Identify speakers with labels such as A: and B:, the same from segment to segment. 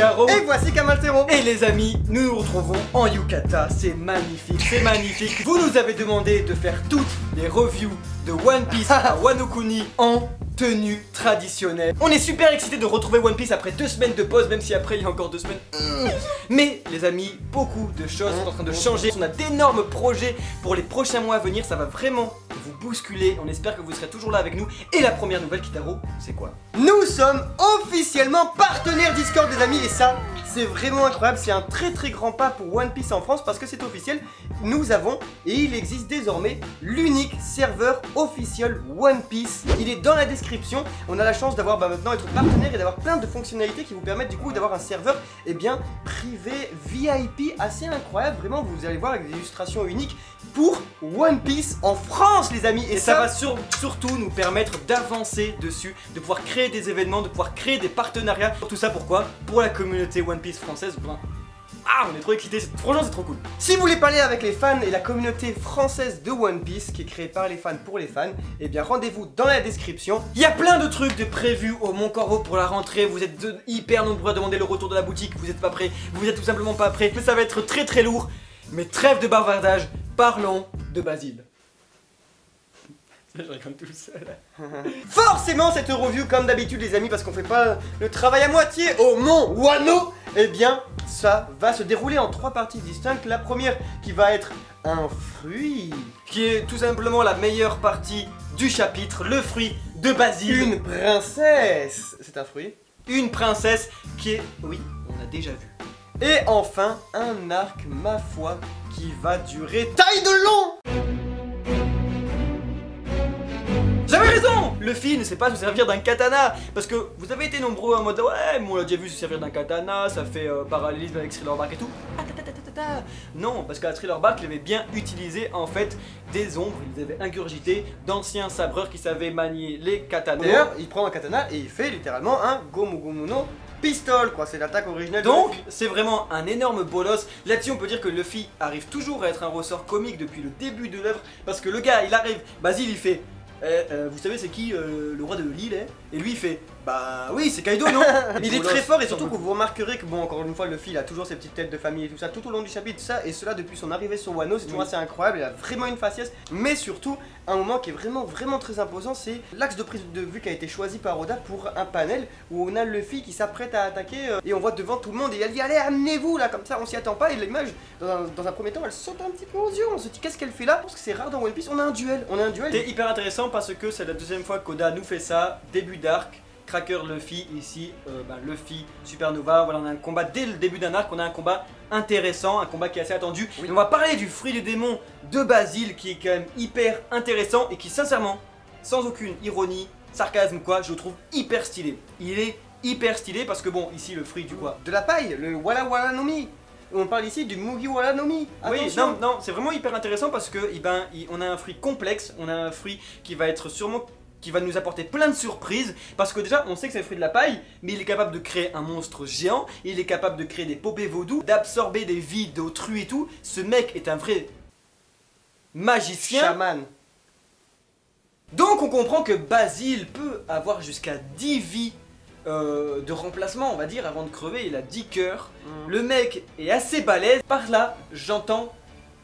A: Caro.
B: Et voici Kamaltero.
A: Et les amis, nous nous retrouvons en Yukata, c'est magnifique, c'est magnifique. Vous nous avez demandé de faire toutes les reviews de One Piece à Wano Kuni en tenue traditionnelle. On est super excités de retrouver One Piece après 2 semaines de pause, même si après il y a encore 2 semaines. Mais les amis, beaucoup de choses sont en train de changer. On a d'énormes projets pour les prochains mois à venir, ça va vraiment vous bousculer. On espère que vous serez toujours là avec nous. Et la première nouvelle, Kitaro, c'est quoi?
B: Nous sommes officiellement partenaires Discord les amis, et ça c'est vraiment incroyable, c'est un très grand pas pour One Piece en France parce que c'est officiel. Nous avons, et il existe désormais, l'unique serveur officiel One Piece. Il est dans la description. On a la chance d'avoir maintenant être partenaire et d'avoir plein de fonctionnalités qui vous permettent du coup d'avoir un serveur privé VIP assez incroyable. Vraiment, vous allez voir avec des illustrations uniques pour One Piece en France les amis.
A: Et ça va surtout nous permettre d'avancer dessus, de pouvoir créer des événements, de pouvoir créer des partenariats. Tout ça pourquoi? Pour la communauté One Piece française. Ah, on est trop excités, franchement c'est trop cool.
B: Si vous voulez parler avec les fans et la communauté française de One Piece qui est créée par les fans pour les fans, eh bien rendez-vous dans la description.
A: Il y a plein de trucs de prévus au Mont Corvo pour la rentrée. Vous êtes hyper nombreux à demander le retour de la boutique, vous êtes pas prêts, vous êtes tout simplement pas prêts. Mais ça va être très lourd. Mais trêve de bavardage, parlons de Basile. Je rigole tout seul.
B: Forcément cette review comme d'habitude les amis, parce qu'on fait pas le travail à moitié au Mont Wano, eh bien ça va se dérouler en 3 parties distinctes. La première qui va être un fruit,
A: qui est tout simplement la meilleure partie du chapitre, le fruit de Basile.
B: Une princesse, c'est un fruit.
A: Une princesse qui est, oui, on a déjà vu.
B: Et enfin un arc, ma foi, qui va durer taille de long.
A: J'avais raison! Luffy ne sait pas se servir d'un katana. Parce que vous avez été nombreux en mode ouais, mais on l'a déjà vu se servir d'un katana, ça fait parallélisme avec Thriller Bark et tout. Non, parce qu'à Thriller Bark, il avait bien utilisé en fait des ombres, ils avaient ingurgité d'anciens sabreurs qui savaient manier les katanas.
B: D'ailleurs, il prend un katana et il fait littéralement un Gomu Gomu no Pistol, quoi, c'est l'attaque originale de
A: donc,
B: Luffy.
A: c'est vraiment un énorme bolos. Là-dessus, on peut dire que Luffy arrive toujours à être un ressort comique depuis le début de l'œuvre. Parce que le gars, il arrive, Basile, il fait vous savez c'est qui le roi de l'île Et lui il fait bah oui c'est Kaido non.
B: Il est très fort et surtout que vous remarquerez que bon encore une fois Luffy il a toujours ses petites têtes de famille et tout ça tout au long du chapitre ça et cela depuis son arrivée sur Wano c'est toujours assez incroyable, il a vraiment une faciès mais surtout un moment qui est vraiment très imposant c'est l'axe de prise de vue qui a été choisi par Oda pour un panel où on a Luffy qui s'apprête à attaquer et on voit devant tout le monde et elle dit allez amenez-vous là comme ça on s'y attend pas et l'image dans un premier temps elle saute un petit peu aux yeux, on se dit qu'est-ce qu'elle fait là parce que c'est rare dans One Piece, on a un duel.
A: C'est hyper intéressant parce que c'est la deuxième fois qu'Oda nous fait ça, début d'arc. Cracker Luffy, ici Luffy Supernova, voilà on a un combat dès le début d'un arc, on a un combat intéressant, un combat qui est assez attendu. Oui. On va parler du fruit du démon de Basile qui est quand même hyper intéressant et qui sincèrement, sans aucune ironie, sarcasme quoi, je le trouve hyper stylé. Il est hyper stylé parce que bon ici le fruit du quoi?
B: De la paille, le Wala Wala no Mi. On parle ici du Mugi Wala no Mi.
A: Oui, non, c'est vraiment hyper intéressant parce que on a un fruit complexe, on a un fruit qui va être sûrement qui va nous apporter plein de surprises parce que déjà on sait que c'est le fruit de la paille mais il est capable de créer un monstre géant, il est capable de créer des poupées vaudou, d'absorber des vies d'autrui et tout. Ce mec est un vrai magicien.
B: Chaman.
A: Donc on comprend que Basile peut avoir jusqu'à 10 vies de remplacement on va dire avant de crever, il a 10 cœurs. Le mec est assez balèze, par là j'entends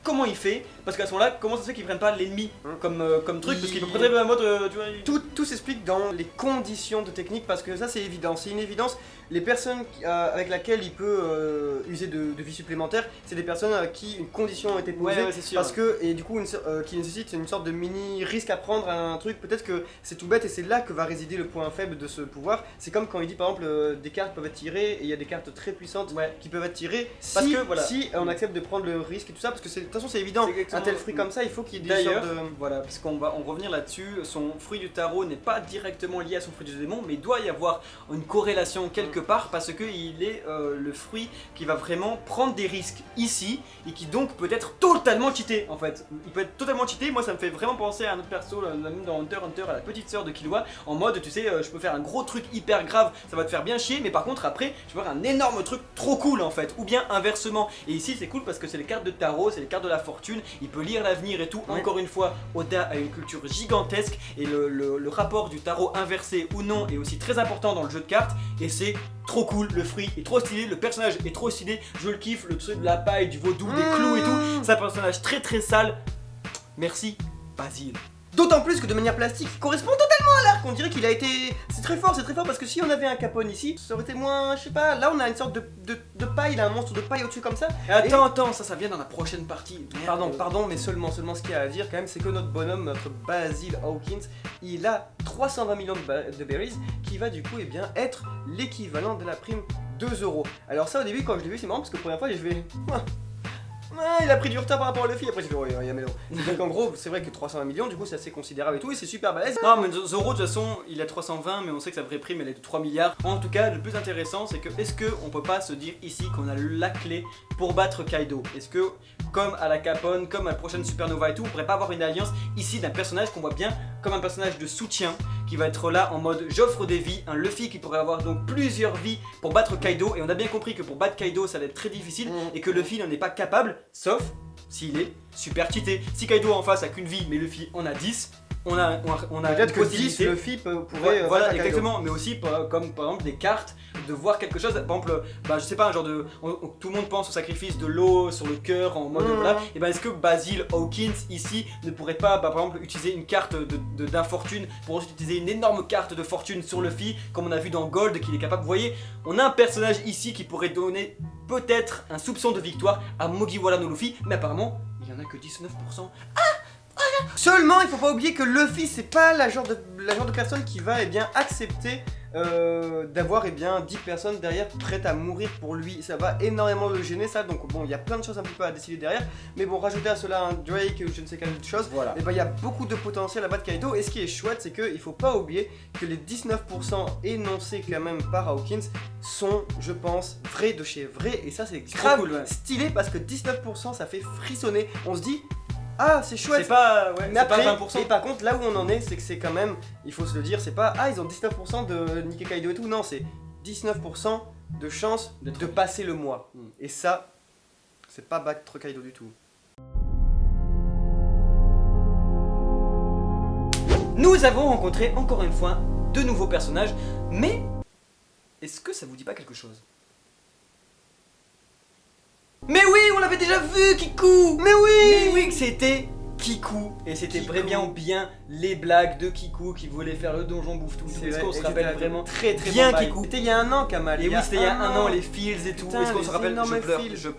A: comment il fait, parce qu'à ce moment-là, comment ça se fait qu'ils prennent pas l'ennemi comme truc, parce qu'il peut prendre la mode, tu vois.
B: Tout s'explique dans les conditions de technique, parce que ça c'est évident, c'est une évidence. Les personnes avec lesquelles il peut user de vie supplémentaire, c'est des personnes à qui une condition a été posée,
A: ouais, sûr,
B: parce que, et du coup, qui nécessite une sorte de mini risque à prendre à un truc, peut-être que c'est tout bête et c'est là que va résider le point faible de ce pouvoir. C'est comme quand il dit par exemple, des cartes peuvent être tirées, et il y a des cartes très puissantes qui peuvent être tirées,
A: parce que, voilà.
B: si on accepte de prendre le risque et tout ça, parce que de toute façon c'est évident, un tel fruit comme ça, il faut qu'il y ait des
A: d'ailleurs,
B: sortes de...
A: voilà, parce qu'on va en revenir là-dessus, son fruit du tarot n'est pas directement lié à son fruit du démon, mais il doit y avoir une corrélation quelque part, parce qu'il est le fruit qui va vraiment prendre des risques ici, et qui donc peut être totalement cheaté en fait. Il peut être totalement cheaté, moi ça me fait vraiment penser à un autre perso, même dans Hunter x Hunter, à la petite sœur de Killua, en mode tu sais, je peux faire un gros truc hyper grave, ça va te faire bien chier, mais par contre après, je peux faire un énorme truc trop cool en fait, ou bien inversement. Et ici c'est cool parce que c'est les cartes de tarot, c'est les cartes carte de la fortune, il peut lire l'avenir et tout. Encore une fois, Oda a une culture gigantesque et le rapport du tarot inversé ou non est aussi très important dans le jeu de cartes et c'est trop cool, le fruit est trop stylé, le personnage est trop stylé, je le kiffe, le truc de la paille, du vaudou, des clous et tout, c'est un personnage très très sale. Merci Basile.
B: D'autant plus que de manière plastique, il correspond totalement à l'arc. On dirait qu'il a été... C'est très fort parce que si on avait un Capone ici, ça aurait été moins... Je sais pas, là on a une sorte de paille, il a un monstre de paille au-dessus comme ça.
A: Attends, ça vient dans la prochaine partie.
B: Pardon, mais seulement ce qu'il y a à dire quand même, c'est que notre bonhomme, notre Basil Hawkins, il a 320 millions de berries, qui va du coup être l'équivalent de la prime 2 €. Alors ça au début quand je l'ai vu c'est marrant parce que pour la première fois je vais... il a pris du retard par rapport à Luffy, après j'ai dit oh il y a mélo. Donc en gros c'est vrai que 320 millions du coup c'est assez considérable et tout et c'est super balèze.
A: Non mais Zoro de toute façon il a 320 mais on sait que sa vraie prime elle est de 3 milliards. En tout cas le plus intéressant c'est que est-ce qu'on peut pas se dire ici qu'on a la clé pour battre Kaido? Est-ce que comme à la Capone, comme à la prochaine Supernova et tout, on pourrait pas avoir une alliance ici d'un personnage qu'on voit bien comme un personnage de soutien qui va être là en mode j'offre des vies, un Luffy qui pourrait avoir donc plusieurs vies pour battre Kaido et on a bien compris que pour battre Kaido ça va être très difficile et que Luffy n'en est pas capable sauf s'il est super cheaté. Si Kaido en face a qu'une vie mais Luffy en a 10, on a
B: peut-être que 10 Luffy pourrait
A: voilà exactement, mais aussi comme par exemple des cartes de voir quelque chose, par exemple je sais pas un genre de tout le monde pense au sacrifice de l'eau sur le cœur en mode voilà, et est-ce que Basil Hawkins ici ne pourrait pas par exemple utiliser une carte d'infortune pour ensuite utiliser une énorme carte de fortune sur Luffy comme on a vu dans Gold qu'il est capable, vous voyez, on a un personnage ici qui pourrait donner peut-être un soupçon de victoire à Mugiwara no Luffy, mais apparemment il y en a que 19%.
B: Seulement, il faut pas oublier que Luffy, c'est pas la genre de personne qui va accepter d'avoir 10 personnes derrière prêtes à mourir pour lui. Ça va énormément le gêner ça, donc bon, il y a plein de choses un petit peu à décider derrière. Mais bon, rajouter à cela un Drake ou je ne sais quelle autre chose,
A: voilà.
B: Il y a beaucoup de potentiel à battre Kaido. Et ce qui est chouette, c'est qu'il faut pas oublier que les 19% énoncés quand même par Hawkins sont, je pense, vrais de chez vrai. Et ça, c'est grave
A: cool,
B: stylé parce que 19% ça fait frissonner. On se dit... Ah c'est chouette.
A: C'est pas,
B: mais après,
A: pas 20%.
B: Et par contre là où on en est c'est que c'est quand même, il faut se le dire, c'est pas ils ont 19% de niquer Kaido et tout, non c'est 19% de chance de passer le mois. Et ça, c'est pas battre Kaido du tout.
A: Nous avons rencontré encore une fois de nouveaux personnages, mais est-ce que ça vous dit pas quelque chose? Mais oui, on l'avait déjà vu, Kiku. Mais oui, c'était Kiku. Et c'était vraiment bien les blagues de Kiku qui voulait faire le donjon bouffe-tout. Est-ce qu'on se rappelle vraiment
B: très
A: bien
B: bon
A: Kiku?
B: C'était il y a un an, Kamal.
A: Et oui, c'était il y a un an, les feels et tout. Est-ce qu'on se rappelle? Je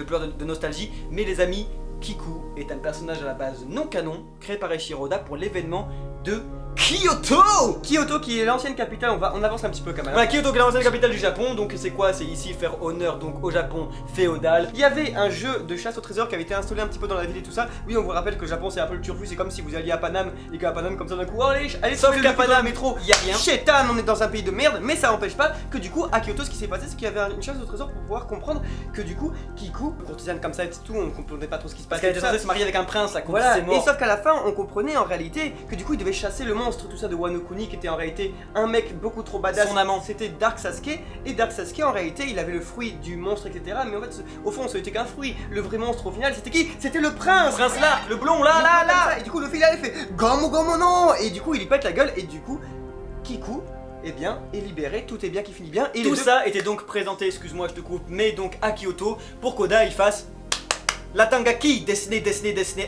A: pleure de nostalgie. Mais les amis, Kiku est un personnage à la base non canon, créé par Eiichiro Oda pour l'événement de Kyoto.
B: Kyoto qui est l'ancienne capitale, on avance un petit peu quand même.
A: Voilà, Kyoto qui est l'ancienne capitale du Japon, donc c'est quoi? C'est ici faire honneur donc au Japon féodal.
B: Il y avait un jeu de chasse au trésor qui avait été installé un petit peu dans la ville et tout ça. Oui, on vous rappelle que le Japon c'est un peu le turfu, c'est comme si vous alliez à Paname et qu'à Paname comme ça d'un coup, allez
A: sauf qu'à Paname
B: métro,
A: il y a rien.
B: Chétan, on est dans un pays de merde, mais ça n'empêche pas que du coup à Kyoto ce qui s'est passé c'est qu'il y avait une chasse au trésor pour pouvoir comprendre que du coup Kiku, courtisane comme ça et tout, on comprenait pas trop ce qui se passait.
A: Parce qu'elle était censée se marier avec un prince, là,
B: voilà.
A: c'est mort.
B: Et sauf qu'à la fin on comprenait en réalité que du coup il devait chasser le monstre, tout ça de Wano Kuni qui était en réalité un mec beaucoup trop badass.
A: Son amant.
B: C'était Dark Sasuke, et Dark Sasuke en réalité il avait le fruit du monstre etc. Mais en fait au fond ce n'était qu'un fruit. Le vrai monstre au final c'était qui? C'était le prince.
A: Prince Lark, le blond là.
B: Et du coup le fil il fait Gomu Gomu non. Et du coup il lui pète la gueule et du coup Kiku est libéré, tout est bien qui finit bien. Et
A: tout ça était donc présenté, excuse-moi je te coupe, mais donc à Kyoto pour qu'Oda il fasse Latangaki, Desne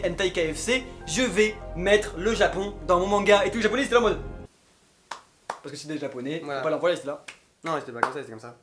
A: Entai KFC, je vais mettre le Japon dans mon manga. Et tous les japonais c'était là en mode. Parce que c'est des japonais,
B: voilà.
A: Faut pas l'envoyer, c'était là.
B: Non, c'était pas comme ça, c'était comme ça.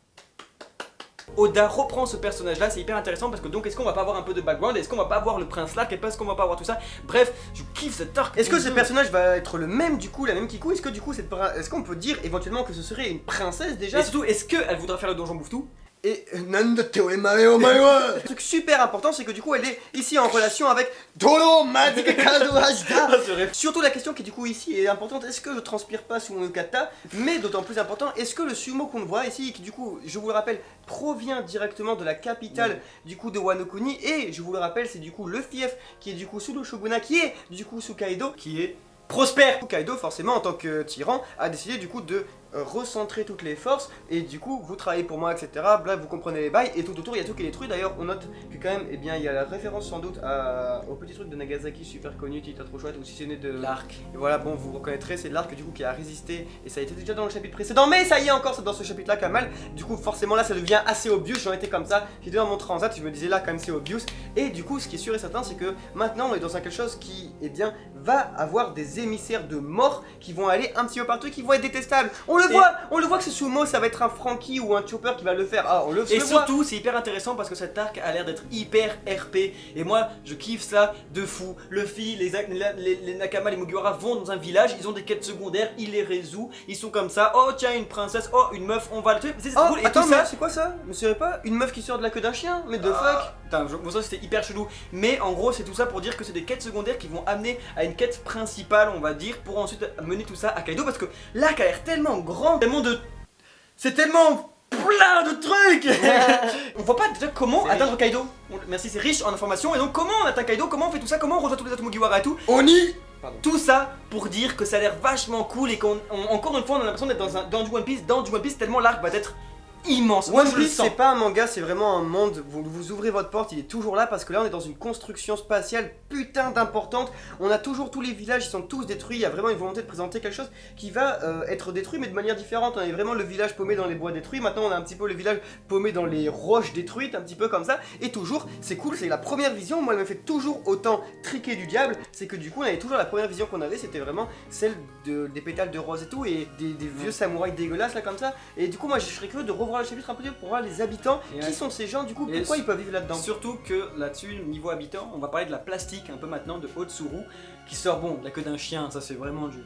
A: Oda reprend ce personnage là, c'est hyper intéressant parce que donc est-ce qu'on va pas avoir un peu de background, est-ce qu'on va pas avoir le prince Lark, est-ce qu'on va pas avoir tout ça? Bref, je kiffe cet arc.
B: Est-ce que ce personnage va être le même du coup, la même Kiku? Est-ce que du coup est-ce qu'on peut dire éventuellement que ce serait une princesse déjà?
A: Et surtout, est-ce qu'elle voudra faire le donjon bouffe-tout?
B: Et le truc super important c'est que du coup elle est ici en relation avec Toro Magic Kado Hashida. Surtout la question qui du coup ici est importante, est-ce que je transpire pas sous mon kata? Mais d'autant plus important, est-ce que le sumo qu'on voit ici, qui du coup je vous le rappelle provient directement de la capitale du coup de Wano Kuni, et je vous le rappelle c'est du coup le fief qui est du coup sous le shogunat, qui est du coup sous Kaido,
A: qui est prospère.
B: Kaido forcément en tant que tyran a décidé du coup de recentrer toutes les forces et du coup vous travaillez pour moi, etc. Là vous comprenez les bails et tout autour il y a tout qui est détruit. D'ailleurs on note que quand même, eh bien il y a la référence sans doute au petit truc de Nagasaki super connu, titre trop chouette, ou si c'est né de
A: L'arc.
B: et voilà, bon, vous reconnaîtrez, c'est l'arc du coup qui a résisté, et ça a été déjà dans le chapitre précédent, mais ça y est encore, c'est dans ce chapitre-là quand même. Du coup, forcément là, ça devient assez obvious. J'en étais comme ça, j'étais dans mon transat, je me disais là quand même c'est obvious. Et du coup, ce qui est sûr et certain, c'est que maintenant on est dans quelque chose qui, eh bien, va avoir des émissaires de mort qui vont aller un petit peu partout, qui vont être détestables. On le voit que ce sumo, ça va être un Franky ou un Chopper qui va le faire. Ah, on le
A: Et
B: voit.
A: surtout, c'est hyper intéressant parce que cet arc a l'air d'être hyper RP. Et moi, je kiffe ça de fou. Luffy, les Nakama, les Mugiwara vont dans un village, ils ont des quêtes secondaires, ils les résout. Ils sont comme ça. Oh, tiens, une princesse. Oh, une meuf, on va le tuer. C'est
B: Oh,
A: cool. Et
B: attends,
A: tout
B: mais
A: ça.
B: c'est quoi ça? Me serait pas une meuf qui sort de la queue d'un chien? Mais de fuck.
A: Putain, bon, ça c'était hyper chelou. Mais en gros, c'est tout ça pour dire que c'est des quêtes secondaires qui vont amener à une quête principale, on va dire, pour ensuite mener tout ça à Kaido. Parce que l'arc a l'air tellement grand, tellement de. C'est tellement plein de trucs. On voit pas déjà comment atteindre Kaido. Merci, c'est riche en informations. Et donc, comment on atteint Kaido? Comment on fait tout ça? Comment on rejoint tous les autres Mugiwara et tout?
B: Oni.
A: Tout ça pour dire que ça a l'air vachement cool et qu'encore une fois, on a l'impression d'être dans du One Piece tellement l'arc va être immense. Moi,
B: One
A: je le
B: Piece
A: sens.
B: c'est pas un manga, c'est vraiment un monde, vous ouvrez votre porte, il est toujours là parce que là on est dans une construction spatiale putain d'importante. On a toujours tous les villages, ils sont tous détruits, il y a vraiment une volonté de présenter quelque chose qui va être détruit mais de manière différente. On avait vraiment le village paumé dans les bois détruits, maintenant on a un petit peu le village paumé dans les roches détruites, un petit peu comme ça. Et toujours, c'est cool, c'est la première vision, moi elle me fait toujours autant triquer du diable, c'est que du coup on avait toujours la première vision qu'on avait, c'était vraiment celle des pétales de rose et tout, et des vieux samouraïs dégueulasses là comme ça. Et du coup moi je serais curieux de revoir le chapitre un peu pour voir les habitants, qui sont ces gens du coup,
A: Et
B: pourquoi ils peuvent vivre là-dedans.
A: Surtout que là-dessus, niveau habitant, on va parler de la plastique un peu maintenant de Otsuru qui sort bon de la queue d'un chien, ça c'est vraiment du.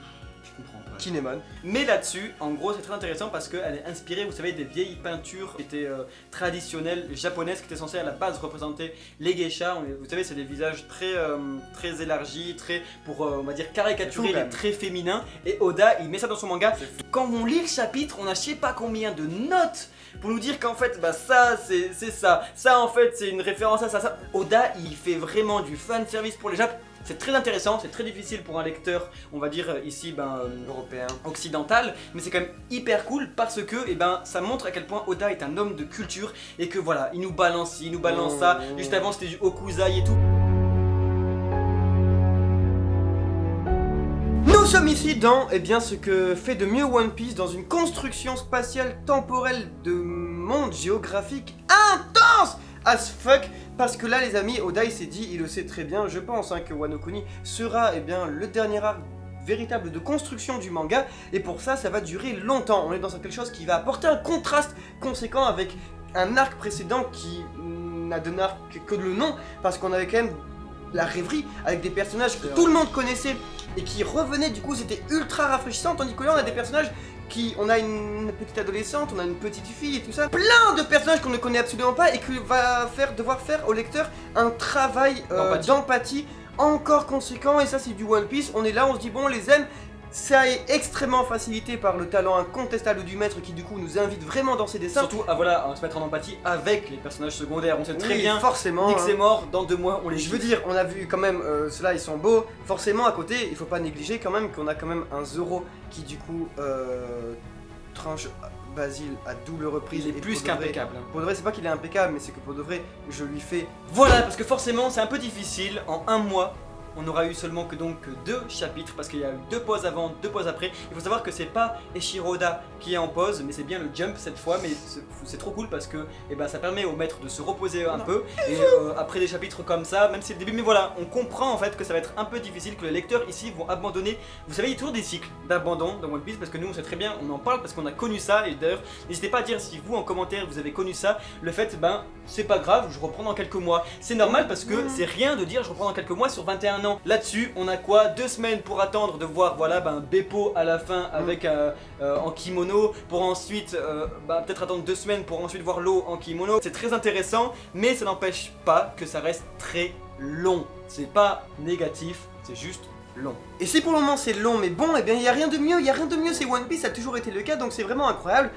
A: Je comprends. Ouais.
B: Kinemon.
A: Mais là-dessus, en gros, c'est très intéressant parce qu'elle est inspirée, vous savez, des vieilles peintures qui étaient traditionnelles japonaises, qui étaient censées à la base représenter les geishas. Vous savez, c'est des visages très élargis, très pour on va dire caricaturés, et très féminins. Et Oda, il met ça dans son manga. Quand on lit le chapitre, on a je sais pas combien de notes pour nous dire qu'en fait, bah ça c'est ça. Ça en fait, c'est une référence à ça. Oda, il fait vraiment du fan service pour les Japs. C'est très intéressant, c'est très difficile pour un lecteur, on va dire ici
B: Européen,
A: occidental, mais c'est quand même hyper cool parce que ça montre à quel point Oda est un homme de culture et que voilà, il nous balance ci, il nous balance ça. Juste avant c'était du Okuzai et tout.
B: nous sommes ici dans ce que fait de mieux One Piece, dans une construction spatiale temporelle de monde géographique intense as fuck. Parce que là les amis, Oda il s'est dit, il le sait très bien, je pense que Wano Kuni sera le dernier arc véritable de construction du manga, et pour ça, ça va durer longtemps. On est dans quelque chose qui va apporter un contraste conséquent avec un arc précédent qui n'a donné que le nom, parce qu'on avait quand même la rêverie avec des personnages que tout le monde connaissait et qui revenaient, du coup c'était ultra rafraîchissant, tandis que là on a des personnages on a une petite adolescente, on a une petite fille et tout ça, plein de personnages qu'on ne connaît absolument pas et qui va devoir faire au lecteur un travail d'empathie encore conséquent. Et ça c'est du One Piece, on est là, on se dit bon on les aime. Ça est extrêmement facilité par le talent incontestable du maître qui du coup nous invite vraiment dans ses dessins.
A: Surtout à se mettre en empathie avec les personnages secondaires. On sait très bien
B: forcément
A: Nick c'est mort, dans 2 mois on les
B: Je veux dire, on a vu quand même, ceux-là ils sont beaux. Forcément à côté, il faut pas négliger quand même qu'on a quand même un Zoro qui du coup tranche Basile à double reprise.
A: Il est plus qu'impeccable.
B: Pour de vrai, c'est pas qu'il est impeccable, mais c'est que pour de vrai, je lui fais...
A: Voilà, parce que forcément c'est un peu difficile en 1 mois. On n'aura eu seulement que 2 chapitres parce qu'il y a eu 2 pauses avant, 2 pauses après. Il faut savoir que c'est pas Eiichiro Oda qui est en pause, mais c'est bien le Jump cette fois. Mais c'est trop cool parce que ça permet au maître de se reposer un peu. Et après des chapitres comme ça, même si c'est le début, mais voilà, on comprend en fait que ça va être un peu difficile, que les lecteurs ici vont abandonner. Vous savez, il y a toujours des cycles d'abandon dans One Piece parce que nous on sait très bien, on en parle parce qu'on a connu ça. Et d'ailleurs, n'hésitez pas à dire si vous en commentaire vous avez connu ça. Le fait, c'est pas grave, je reprends dans quelques mois. C'est normal parce que c'est rien de dire je reprends dans quelques mois sur 21 ans. Là-dessus, on a quoi? 2 semaines pour attendre de voir Beppo à la fin avec en kimono, pour ensuite peut-être attendre 2 semaines pour ensuite voir l'eau en kimono. C'est très intéressant, mais ça n'empêche pas que ça reste très long. C'est pas négatif, c'est juste long.
B: Et si pour le moment c'est long mais bon, il y a rien de mieux, c'est One Piece, ça a toujours été le cas, donc c'est vraiment incroyable.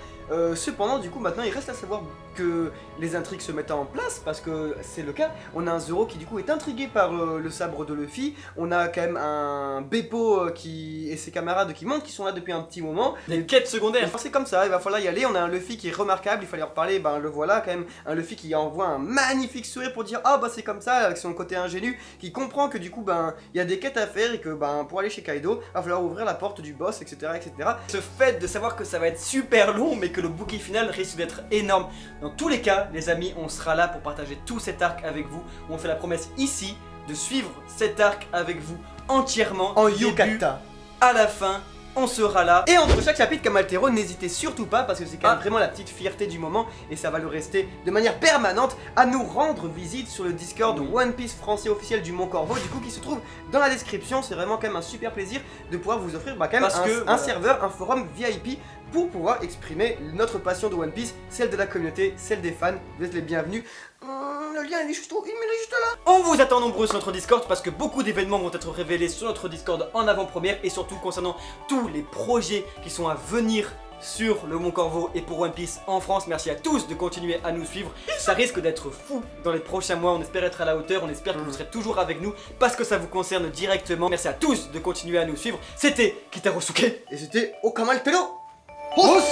B: Cependant, du coup, maintenant, il reste à savoir que les intrigues se mettent en place, parce que c'est le cas. On a un Zoro qui, du coup, est intrigué par le sabre de Luffy. On a quand même un Beppo et ses camarades qui montrent qu'ils sont là depuis un petit moment.
A: Des quêtes secondaires.
B: C'est comme ça, il va falloir y aller. On a un Luffy qui est remarquable, il fallait en reparler, ben le voilà quand même. Un Luffy qui envoie un magnifique sourire pour dire ah bah c'est comme ça, avec son côté ingénu, qui comprend que du coup ben il y a des quêtes à faire et que ben pour aller chez Kaido, il va falloir ouvrir la porte du boss, etc. etc.
A: Ce fait de savoir que ça va être super long mais que le bouquet final risque d'être énorme. Dans tous les cas, les amis, on sera là pour partager tout cet arc avec vous. On fait la promesse ici de suivre cet arc avec vous entièrement.
B: En
A: du début
B: Yukata.
A: à la fin. On sera là.
B: Et entre chaque chapitre, Kamaltero, n'hésitez surtout pas, parce que c'est quand même vraiment la petite fierté du moment, et ça va le rester de manière permanente, à nous rendre visite sur le Discord One Piece français officiel du Mont Corvo, du coup qui se trouve dans la description. C'est vraiment quand même un super plaisir de pouvoir vous offrir quand même un serveur, un forum VIP pour pouvoir exprimer notre passion de One Piece, celle de la communauté, celle des fans. Vous êtes les bienvenus. Le lien il est juste là.
A: On vous attend nombreux sur notre Discord parce que beaucoup d'événements vont être révélés sur notre Discord en avant-première et surtout concernant tous les projets qui sont à venir sur le Mont Corvo et pour One Piece en France. Merci à tous de continuer à nous suivre. Ça risque d'être fou dans les prochains mois. On espère être à la hauteur. On espère que vous serez toujours avec nous parce que ça vous concerne directement. Merci à tous de continuer à nous suivre. C'était Kitaro Suke
B: et c'était Okamaltero. Os